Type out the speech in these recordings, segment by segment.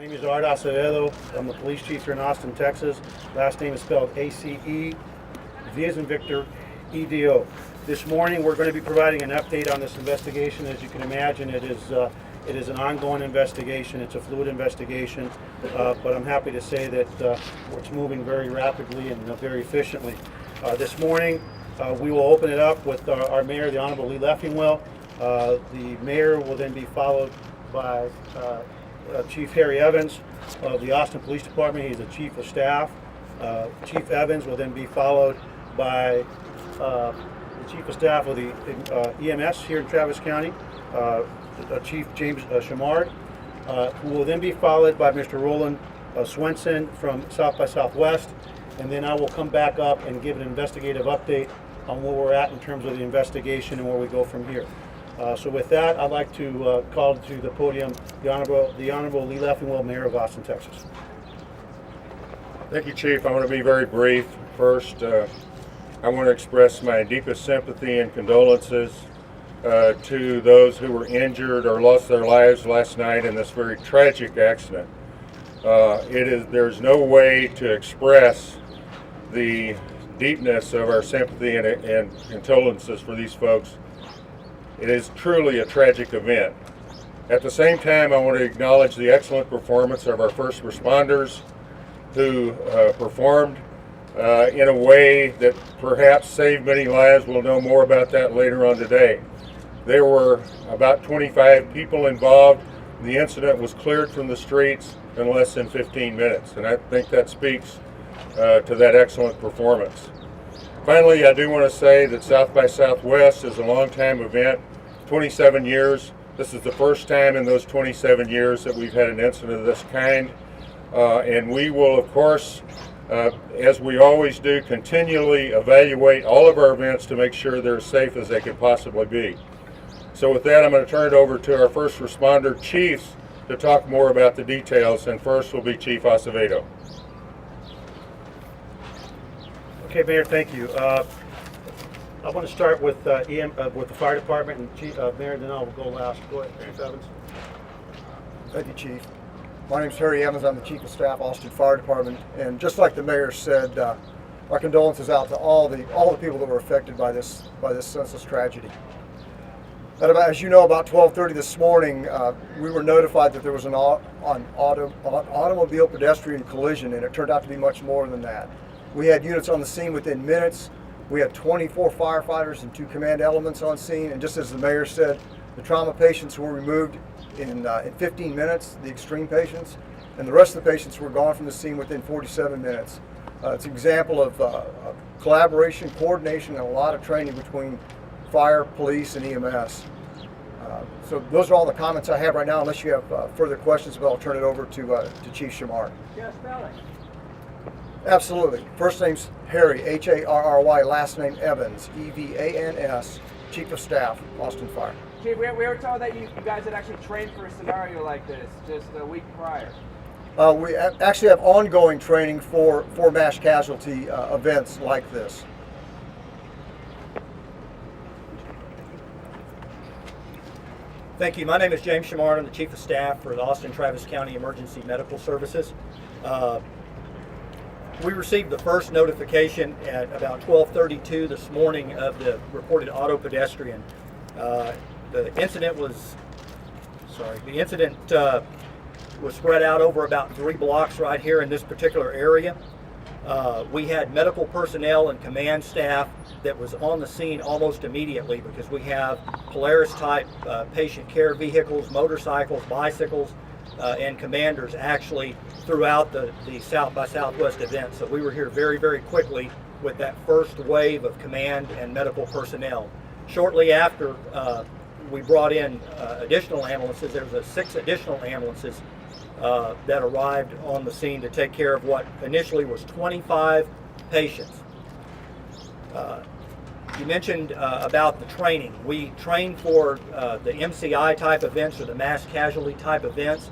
My name is Art Acevedo. I'm the police chief here in Austin, Texas. Last name is spelled A-C-E, V as in Victor, E-D-O. This morning we're going to be providing an update on this investigation. As you can imagine, it is an ongoing investigation. It's a fluid investigation, but I'm happy to say that it's moving very rapidly and very efficiently. This morning we will open it up with our mayor, the Honorable Lee Leffingwell. The mayor will then be followed by Chief Harry Evans of the Austin Police Department. He's the Chief of Staff. Chief Evans will then be followed by the Chief of Staff of the EMS here in Travis County, Chief James Shamard, who will then be followed by Mr. Roland Swenson from South by Southwest, and then I will come back up and give an investigative update on where we're at in terms of the investigation and where we go from here. So with that, I'd like to call to the podium the Honorable Lee Leffingwell, Mayor of Austin, Texas. Thank you, Chief. I want to be very brief. First, I want to express my deepest sympathy and condolences to those who were injured or lost their lives last night in this very tragic accident. There's no way to express the deepness of our sympathy and condolences for these folks. It is truly a tragic event. At the same time, I want to acknowledge the excellent performance of our first responders who performed in a way that perhaps saved many lives. We'll know more about that later on today. There were about 25 people involved. The incident was cleared from the streets in less than 15 minutes, and I think that speaks to that excellent performance. Finally, I do want to say that South by Southwest is a long-time event, 27 years. This is the first time in those 27 years that we've had an incident of this kind. And we will, of course, as we always do, continually evaluate all of our events to make sure they're as safe as they can possibly be. So with that, I'm going to turn it over to our first responder chiefs to talk more about the details, and first will be Chief Acevedo. Okay, Mayor, thank you. I want to start with the fire department and Chief Mayor, then I'll go last. Go ahead, Chief Evans. Thank you, Chief. My name is Harry Evans. I'm the Chief of Staff, Austin Fire Department, and just like the mayor said, our condolences out to all the people that were affected by this senseless tragedy. As you know, about 12:30 this morning, we were notified that there was an automobile pedestrian collision, and it turned out to be much more than that. We had units on the scene within minutes. We had 24 firefighters and 2 command elements on scene, and just as the mayor said, the trauma patients were removed in 15 minutes, the extreme patients, and the rest of the patients were gone from the scene within 47 minutes. It's an example of collaboration, coordination, and a lot of training between fire, police, and EMS. So those are all the comments I have right now. Unless you have further questions, but I'll turn it over to Chief Shamar. Yeah, spell it. Absolutely. First name's Harry, H-A-R-R-Y, last name Evans, E-V-A-N-S, Chief of Staff, Austin Fire. Chief, we were told that you guys had actually trained for a scenario like this just a week prior. We actually have ongoing training for mass casualty events like this. Thank you. My name is James Shamard. I'm the Chief of Staff for the Austin Travis County Emergency Medical Services. We received the first notification at about 12:32 this morning of the reported auto pedestrian. The incident was spread out over about 3 blocks right here in this particular area. We had medical personnel and command staff that was on the scene almost immediately because we have Polaris type patient care vehicles, motorcycles, bicycles, and commanders actually throughout the South by Southwest event. So we were here very, very quickly with that first wave of command and medical personnel. Shortly after, we brought in additional ambulances. There was 6 additional ambulances that arrived on the scene to take care of what initially was 25 patients. You mentioned about the training. We train for the MCI type events or the mass casualty type events.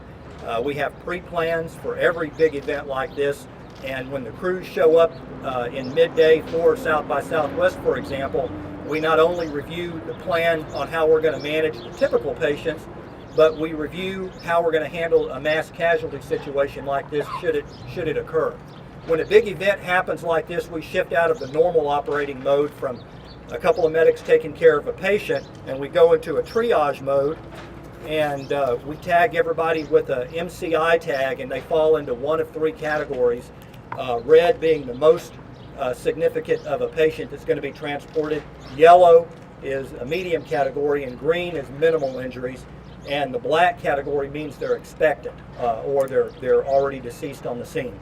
We have pre-plans for every big event like this, and when the crews show up in midday for South by Southwest, for example, we not only review the plan on how we're going to manage the typical patients, but we review how we're going to handle a mass casualty situation like this should it occur. When a big event happens like this, we shift out of the normal operating mode from a couple of medics taking care of a patient, and we go into a triage mode, and we tag everybody with a MCI tag, and they fall into one of three categories, red being the most significant of a patient that's going to be transported, yellow is a medium category, and green is minimal injuries, and the black category means they're expectant or they're already deceased on the scene.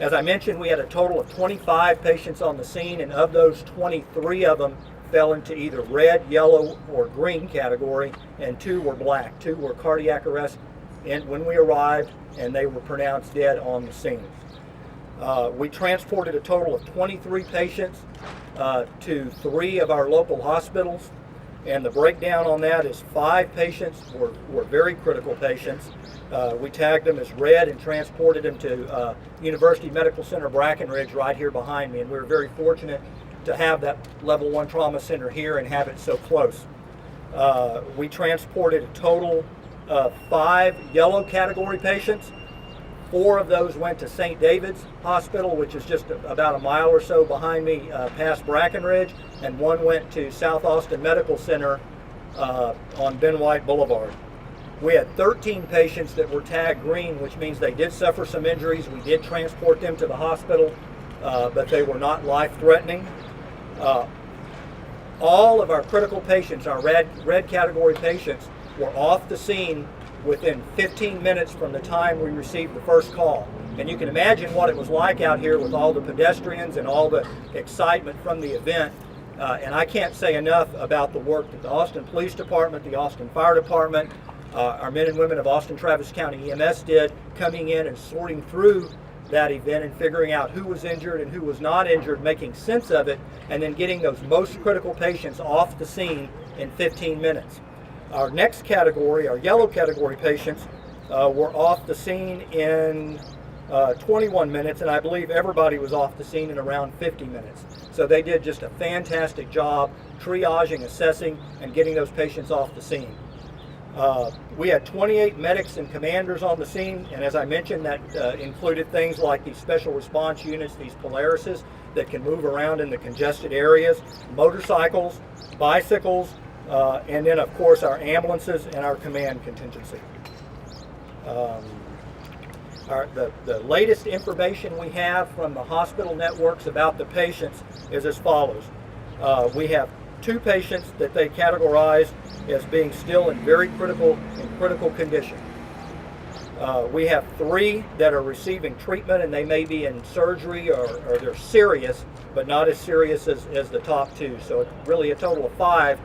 As I mentioned, we had a total of 25 patients on the scene, and of those, 23 of them fell into either red, yellow, or green category, and 2 were black. 2 were cardiac arrest when we arrived, and they were pronounced dead on the scene. We transported a total of 23 patients to 3 of our local hospitals, and the breakdown on that is 5 patients were very critical patients. We tagged them as red and transported them to University Medical Center Brackenridge right here behind me, and we were very fortunate to have that level 1 trauma center here and have it so close. We transported a total of 5 yellow category patients. 4 of those went to St. David's Hospital, which is just about a mile or so behind me past Brackenridge, and 1 went to South Austin Medical Center on Ben White Boulevard. We had 13 patients that were tagged green, which means they did suffer some injuries. We did transport them to the hospital, but they were not life-threatening. All of our critical patients, our red category patients, were off the scene within 15 minutes from the time we received the first call. And you can imagine what it was like out here with all the pedestrians and all the excitement from the event. And I can't say enough about the work that the Austin Police Department, the Austin Fire Department, our men and women of Austin Travis County EMS did, coming in and sorting through that event and figuring out who was injured and who was not injured, making sense of it, and then getting those most critical patients off the scene in 15 minutes. Our next category, our yellow category patients, were off the scene in 21 minutes, and I believe everybody was off the scene in around 50 minutes. So they did just a fantastic job triaging, assessing, and getting those patients off the scene. We had 28 medics and commanders on the scene, and as I mentioned, that included things like these special response units, these Polarises that can move around in the congested areas, motorcycles, bicycles, and then of course our ambulances and our command contingency. The latest information we have from the hospital networks about the patients is as follows. We have 2 patients that they categorized as being still in very critical condition. We have 3 that are receiving treatment, and they may be in surgery or they're serious, but not as serious as the top 2. So really a total of 5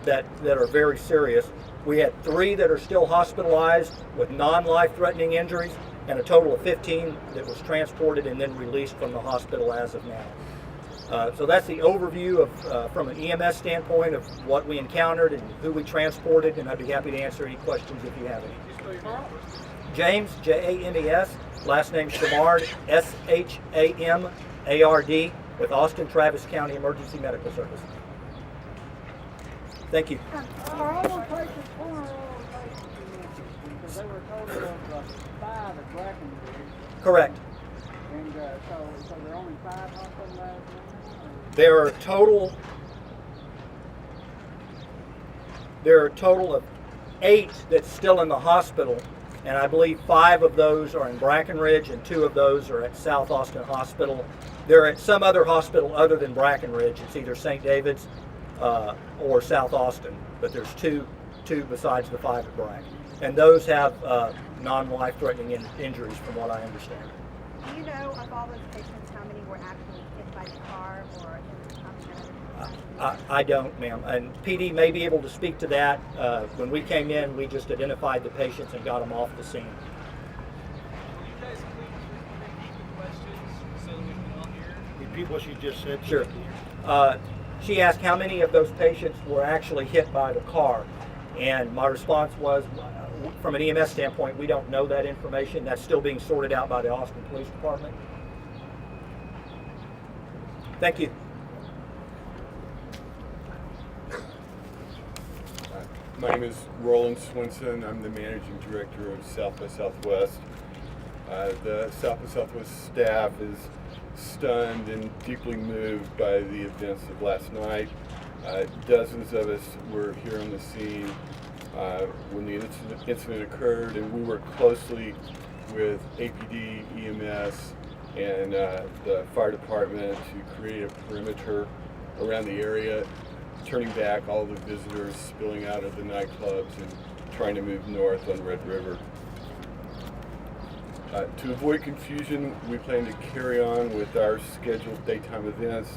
that are very serious. We had 3 that are still hospitalized with non-life-threatening injuries, and a total of 15 that was transported and then released from the hospital as of now. So that's the overview of, from an EMS standpoint, of what we encountered and who we transported, and I'd be happy to answer any questions if you have any. James, James, last name Shamard, Shamard, with Austin Travis County Emergency Medical Service. Thank you. Are all those patients born? Because they were total of 5 at Brackenridge. Correct. And so there are only 5 hospitalized now? There are a total of 8 that's still in the hospital, and I believe 5 of those are in Brackenridge and 2 of those are at South Austin Hospital. They're at some other hospital other than Brackenridge. It's either St. David's or South Austin, but there's two besides the 5 at Brack. And those have non-life-threatening injuries from what I understand. Do you know of all those patients how many were actually hit by the car or I don't, ma'am. And PD may be able to speak to that. When we came in, we just identified the patients and got them off the scene. Will you guys please repeat the questions so that we can all hear? Repeat what you just said. Sure. She asked how many of those patients were actually hit by the car. And my response was, from an EMS standpoint, we don't know that information. That's still being sorted out by the Austin Police Department. Thank you. My name is Roland Swinson. I'm the managing director of South by Southwest. The South by Southwest staff is stunned and deeply moved by the events of last night. Dozens of us were here on the scene when the incident occurred, and we worked closely with APD, EMS, and the fire department to create a perimeter around the area, turning back all the visitors spilling out of the nightclubs and trying to move north on Red River. To avoid confusion, we plan to carry on with our scheduled daytime events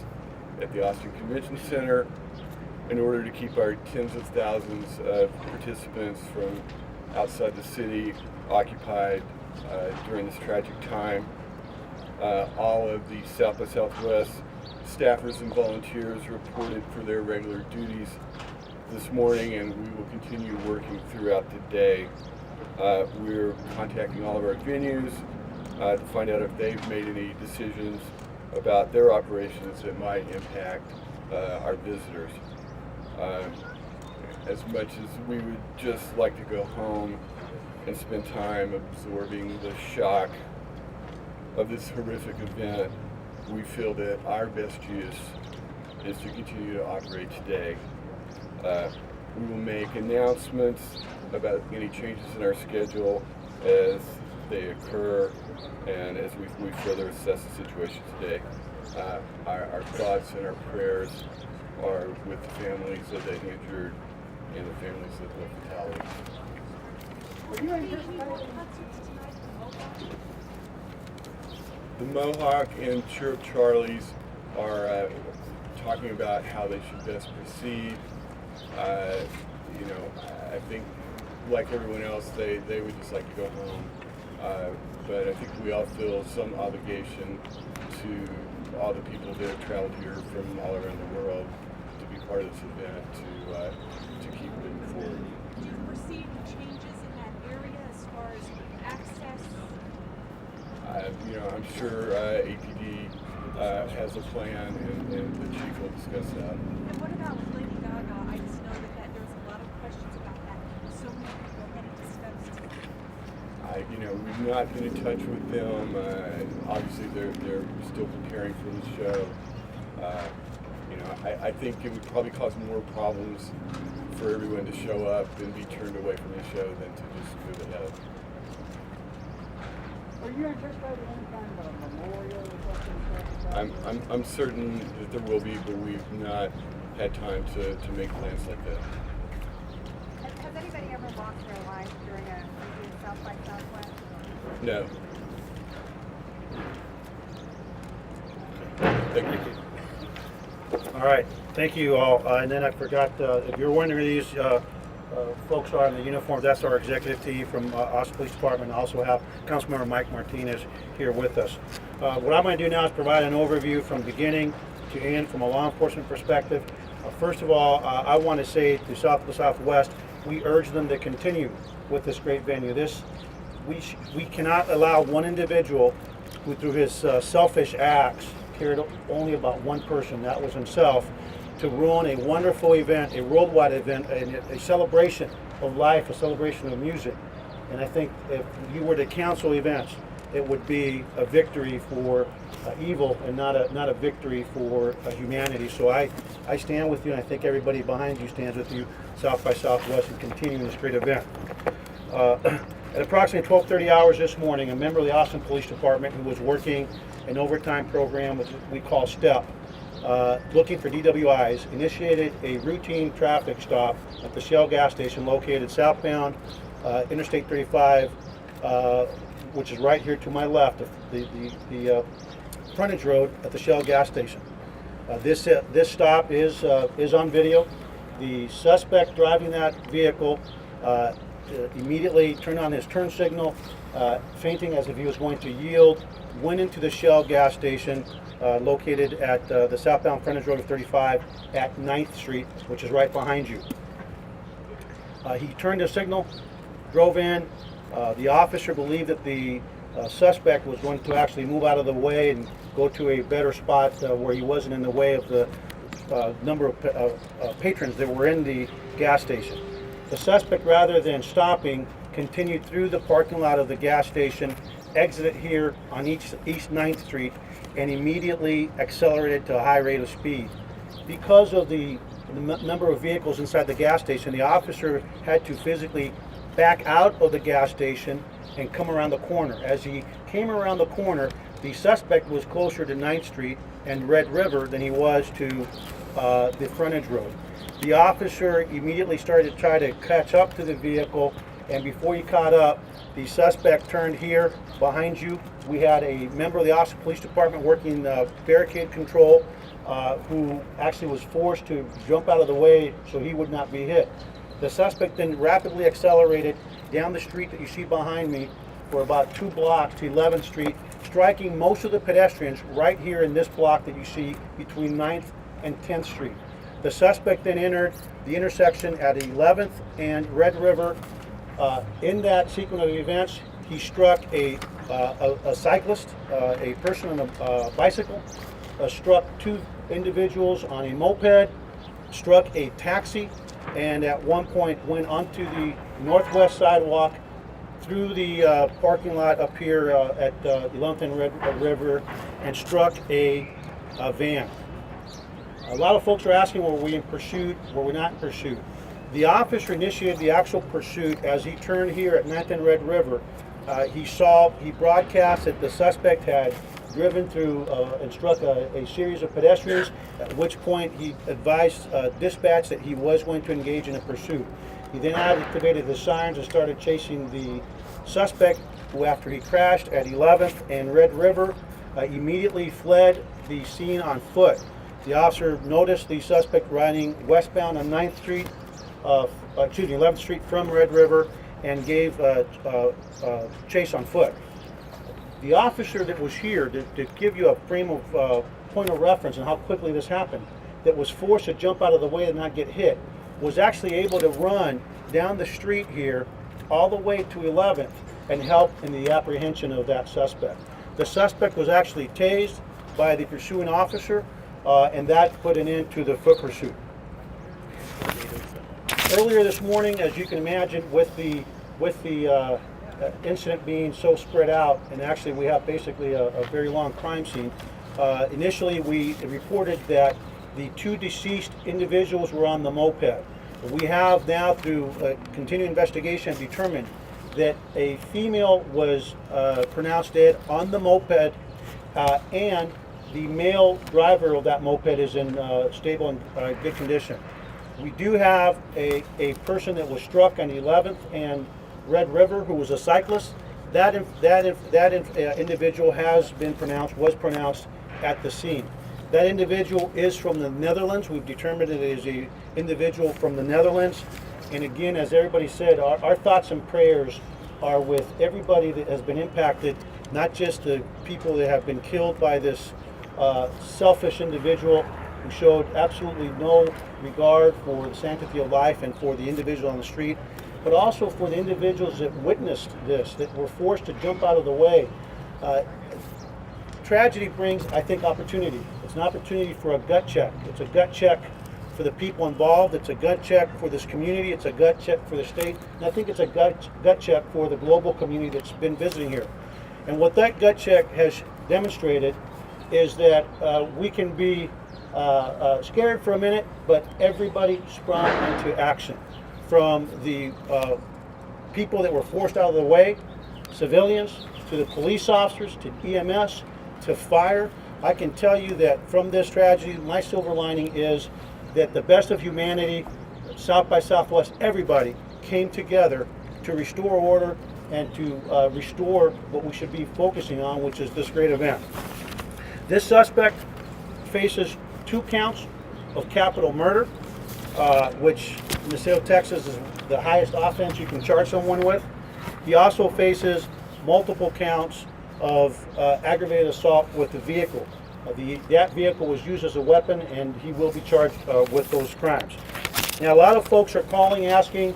at the Austin Convention Center in order to keep our tens of thousands of participants from outside the city occupied during this tragic time. All of the South by Southwest staffers and volunteers reported for their regular duties this morning, and we will continue working throughout the day. We're contacting all of our venues to find out if they've made any decisions about their operations that might impact our visitors. As much as we would just like to go home and spend time absorbing the shock of this horrific event, we feel that our best use is to continue to operate today. We will make announcements about any changes in our schedule as they occur and as we further assess the situation today. Our thoughts and our prayers are with the families of the injured and the families of the fatalities. Are you anticipating? The Mohawk and Chirp Charlies are talking about how they should best proceed. I think, like everyone else, they would just like to go home. But I think we all feel some obligation to all the people that have traveled here from all around the world to be part of this event, to keep moving forward. Do you foresee any changes in that area as far as access? I'm sure APD has a plan, and the chief will discuss that. And what about with Lady Gaga? I just know that there was a lot of questions about that. So many people headed to Stubbs. We've not been in touch with them. Obviously, they're still preparing for the show. I think it would probably cause more problems for everyone to show up and be turned away from the show than to just move ahead. Are you anticipating any kind of a memorial or something? I'm certain that there will be, but we've not had time to make plans like that. Has anybody ever lost their life during a South by Southwest? No. Thank you. All right, thank you all. And then I forgot, if you're wondering who these folks are in the uniforms, that's our executive team from Austin Police Department. I also have Councilmember Mike Martinez here with us. What I'm going to do now is provide an overview from beginning to end from a law enforcement perspective. First of all, I want to say to South by Southwest, we urge them to continue with this great venue. We cannot allow one individual who, through his selfish acts, cared only about one person, that was himself, to ruin a wonderful event, a worldwide event, a celebration of life, a celebration of music. And I think if you were to cancel events, it would be a victory for evil and not a victory for humanity. So I stand with you, and I think everybody behind you stands with you, South by Southwest, and continuing this great event. At approximately 12:30 hours this morning, a member of the Austin Police Department who was working an overtime program, which we call STEP, looking for DWIs, initiated a routine traffic stop at the Shell gas station located southbound Interstate 35, which is right here to my left, the frontage road at the Shell gas station. This stop is on video. The suspect driving that vehicle immediately turned on his turn signal, feinting as if he was going to yield, went into the Shell gas station located at the southbound frontage road of 35 at 9th Street, which is right behind you. He turned his signal, drove in. The officer believed that the suspect was going to actually move out of the way and go to a better spot where he wasn't in the way of the number of patrons that were in the gas station. The suspect, rather than stopping, continued through the parking lot of the gas station, exited here on East 9th Street, and immediately accelerated to a high rate of speed. Because of the number of vehicles inside the gas station, the officer had to physically back out of the gas station and come around the corner. As he came around the corner, the suspect was closer to 9th Street and Red River than he was to the frontage road. The officer immediately started to try to catch up to the vehicle, and before he caught up, the suspect turned here behind you. We had a member of the Austin Police Department working barricade control who actually was forced to jump out of the way so he would not be hit. The suspect then rapidly accelerated down the street that you see behind me for about 2 blocks to 11th Street, striking most of the pedestrians right here in this block that you see between 9th and 10th Street. The suspect then entered the intersection at 11th and Red River. In that sequence of events, he struck a cyclist, a person on a bicycle, struck 2 individuals on a moped, struck a taxi, and at one point went onto the northwest sidewalk through the parking lot up here at 11th and Red River and struck a van. A lot of folks are asking, were we in pursuit? Were we not in pursuit? The officer initiated the actual pursuit as he turned here at 9th and Red River. He broadcast that the suspect had driven through and struck a series of pedestrians, at which point he advised dispatch that he was going to engage in a pursuit. He then activated the sirens and started chasing the suspect, who, after he crashed at 11th and Red River, immediately fled the scene on foot. The officer noticed the suspect riding westbound on 9th Street, 11th Street from Red River, and gave chase on foot. The officer that was here, to give you a frame of point of reference on how quickly this happened, that was forced to jump out of the way and not get hit, was actually able to run down the street here all the way to 11th and help in the apprehension of that suspect. The suspect was actually tased by the pursuing officer, and that put an end to the foot pursuit. Earlier this morning, as you can imagine, with the incident being so spread out, and actually we have basically a very long crime scene, initially we reported that the 2 deceased individuals were on the moped. We have now, through continuing investigation, determined that a female was pronounced dead on the moped, and the male driver of that moped is in stable and good condition. We do have a person that was struck on 11th and Red River, who was a cyclist. That individual was pronounced at the scene. That individual is from the Netherlands. We've determined it is an individual from the Netherlands. And again, as everybody said, our thoughts and prayers are with everybody that has been impacted, not just the people that have been killed by this selfish individual who showed absolutely no regard for the sanctity of life and for the individual on the street, but also for the individuals that witnessed this, that were forced to jump out of the way. Tragedy brings, I think, opportunity. It's an opportunity for a gut check. It's a gut check for the people involved. It's a gut check for this community. It's a gut check for the state. And I think it's a gut check for the global community that's been visiting here. And what that gut check has demonstrated is that we can be scared for a minute, but everybody sprung into action. From the people that were forced out of the way, civilians, to the police officers, to EMS, to fire. I can tell you that from this tragedy, my silver lining is that the best of humanity, South by Southwest, everybody came together to restore order and to restore what we should be focusing on, which is this great event. This suspect faces 2 counts of capital murder, which in the state of Texas is the highest offense you can charge someone with. He also faces multiple counts of aggravated assault with the vehicle. That vehicle was used as a weapon, and he will be charged with those crimes. Now, a lot of folks are calling, asking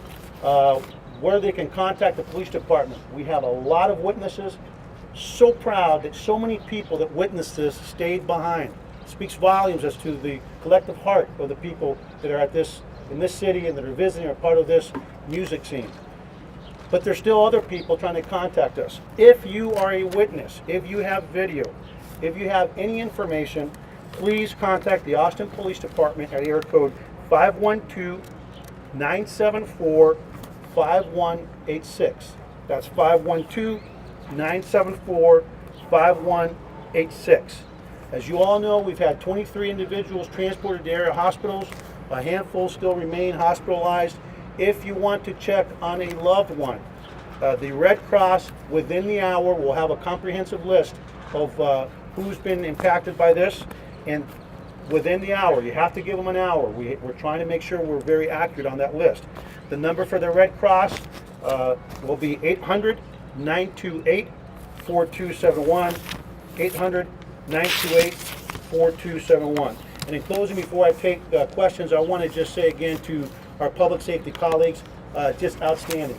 where they can contact the police department. We have a lot of witnesses. So proud that so many people that witnessed this stayed behind. It speaks volumes as to the collective heart of the people that are at this in this city and that are visiting are part of this music scene. But there's still other people trying to contact us. If you are a witness, if you have video, if you have any information, please contact the Austin Police Department at area code 512-974-5186. That's 512-974-5186. As you all know, we've had 23 individuals transported to area hospitals. A handful still remain hospitalized. If you want to check on a loved one, the Red Cross within the hour will have a comprehensive list of who's been impacted by this, and within the hour, you have to give them an hour. We're trying to make sure we're very accurate on that list. The number for the Red Cross will be 800-928-4271, 800-928-4271. And in closing, before I take questions, I want to just say again to our public safety colleagues, just outstanding.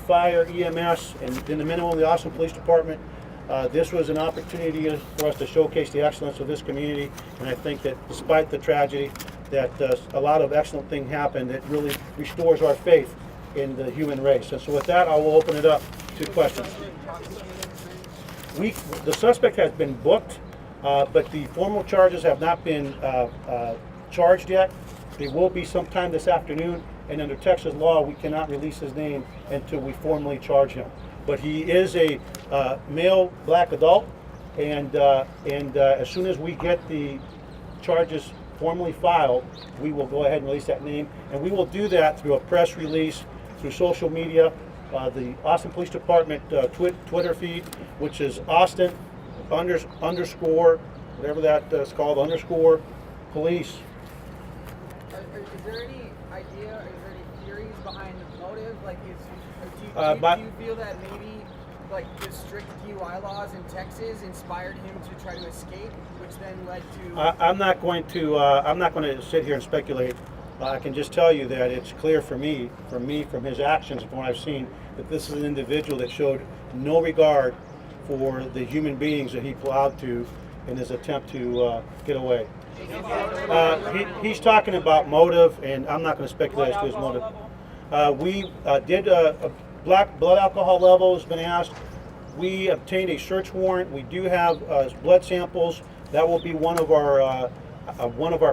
Fire, EMS, and then the minimum of the Austin Police Department. This was an opportunity for us to showcase the excellence of this community, and I think that despite the tragedy, that a lot of excellent things happened that really restores our faith in the human race. And so with that, I will open it up to questions. The suspect has been booked, but the formal charges have not been charged yet. They will be sometime this afternoon, and under Texas law, we cannot release his name until we formally charge him. But he is a male black adult, and as soon as we get the charges formally filed, we will go ahead and release that name, and we will do that through a press release, through social media, the Austin Police Department Twitter feed, which is Austin underscore, whatever that is called, underscore police. Is there any idea, is there any theories behind the motive? Like, do you feel that maybe, like, the strict DUI laws in Texas inspired him to try to escape, which then led to? I'm not going to sit here and speculate. I can just tell you that it's clear from his actions, from what I've seen, that this is an individual that showed no regard for the human beings that he plowed to in his attempt to get away. He's talking about motive, and I'm not going to speculate as to his motive. We did black blood alcohol level has been asked. We obtained a search warrant. We do have blood samples. That will be one of our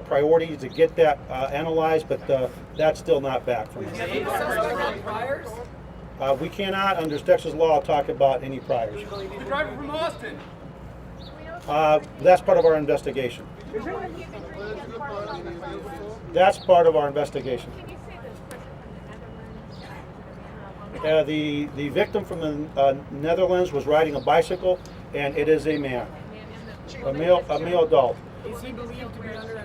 priorities to get that analyzed, but that's still not back from us. We cannot, under Texas law, talk about any priors. The driver from Austin. That's part of our investigation. That's part of our investigation. Can you say this person from the Netherlands? The victim from the Netherlands was riding a bicycle, and it is a man, a male adult. Is he believed to be under?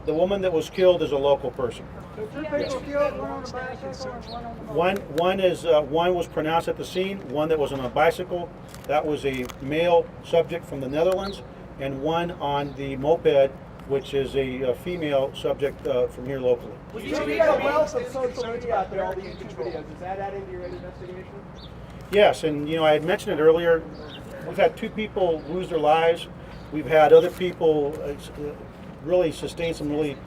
The woman that was killed is a local person. Yes. One was pronounced at the scene. One that was on a bicycle, that was a male subject from the Netherlands, and one on the moped, which is a female subject from here locally. You got a wealth of social media out there, all the YouTube videos. Does that add into your investigation? Yes, and I had mentioned it earlier. We've had 2 people lose their lives. We've had other people really sustain some really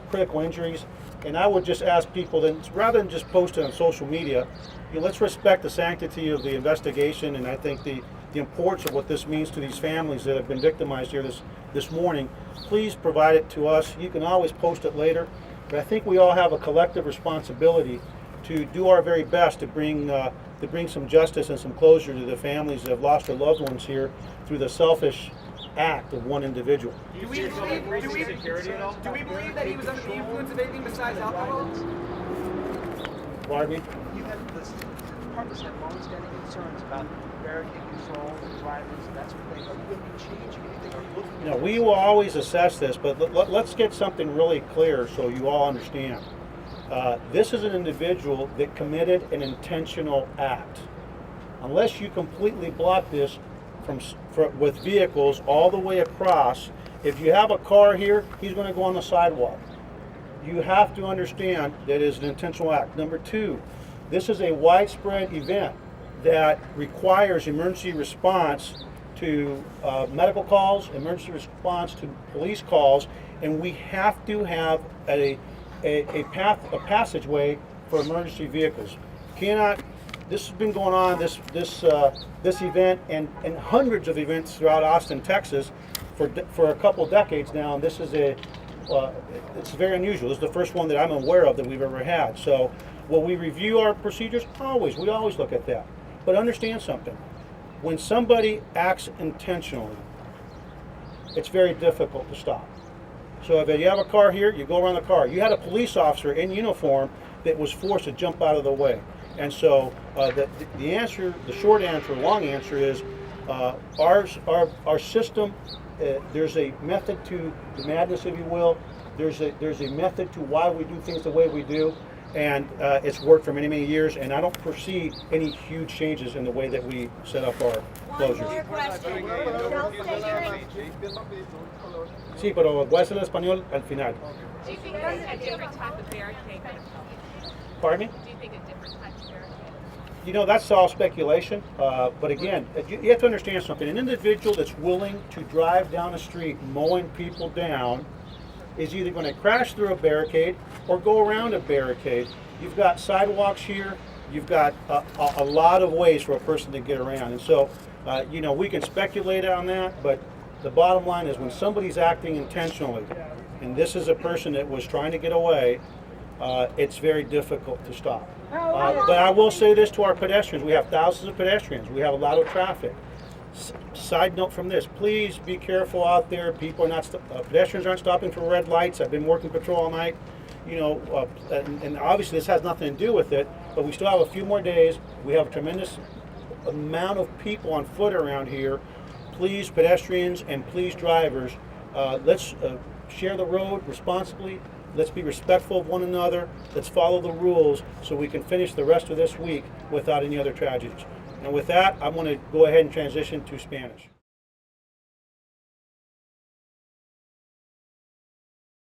critical injuries. And I would just ask people that rather than just post it on social media, let's respect the sanctity of the investigation, and I think the importance of what this means to these families that have been victimized here this morning. Please provide it to us. You can always post it later, but I think we all have a collective responsibility to do our very best to bring some justice and some closure to the families that have lost their loved ones here through the selfish act of one individual. Do we believe that he was under the influence of anything besides alcohol? Pardon me? You have this department's had long-standing concerns about barricade control and drivers and that sort of thing. Are you going to be changing anything? Are you looking at We will always assess this, but let's get something really clear so you all understand. This is an individual that committed an intentional act. Unless you completely block this with vehicles all the way across, if you have a car here, he's going to go on the sidewalk. You have to understand that it is an intentional act. Number 2, this is a widespread event that requires emergency response to medical calls, emergency response to police calls, and we have to have a a passageway for emergency vehicles. This has been going on, this event and hundreds of events throughout Austin, Texas for a couple decades now, and this is it's very unusual. This is the first one that I'm aware of that we've ever had. So will we review our procedures? We always look at that. But understand something. When somebody acts intentionally, it's very difficult to stop. So if you have a car here, you go around the car. You had a police officer in uniform that was forced to jump out of the way. And so the answer, the short answer, long answer is our system, there's a method to the madness, if you will. There's a method to why we do things the way we do. And it's worked for many, many years, and I don't foresee any huge changes in the way that we set up our closures. Sí, pero voy a hacerlo en español al final. Do you think a different type of barricade? Pardon me? Do you think a different type of barricade? You know, that's all speculation, but again, you have to understand something. An individual that's willing to drive down the street mowing people down is either going to crash through a barricade or go around a barricade. You've got sidewalks here, you've got a lot of ways for a person to get around. And so, you know, we can speculate on that, but the bottom line is when somebody's acting intentionally, and this is a person that was trying to get away, it's very difficult to stop. But I will say this to our pedestrians. We have thousands of pedestrians. We have a lot of traffic. Side note from this, please be careful out there. People are not, pedestrians aren't stopping for red lights. I've been working patrol all night. You know, and obviously this has nothing to do with it, but we still have a few more days. We have a tremendous amount of people on foot around here. Please, pedestrians and please, drivers, let's share the road responsibly. Let's be respectful of one another. Let's follow the rules so we can finish the rest of this week without any other tragedies. And with that, I'm going to go ahead and transition to Spanish.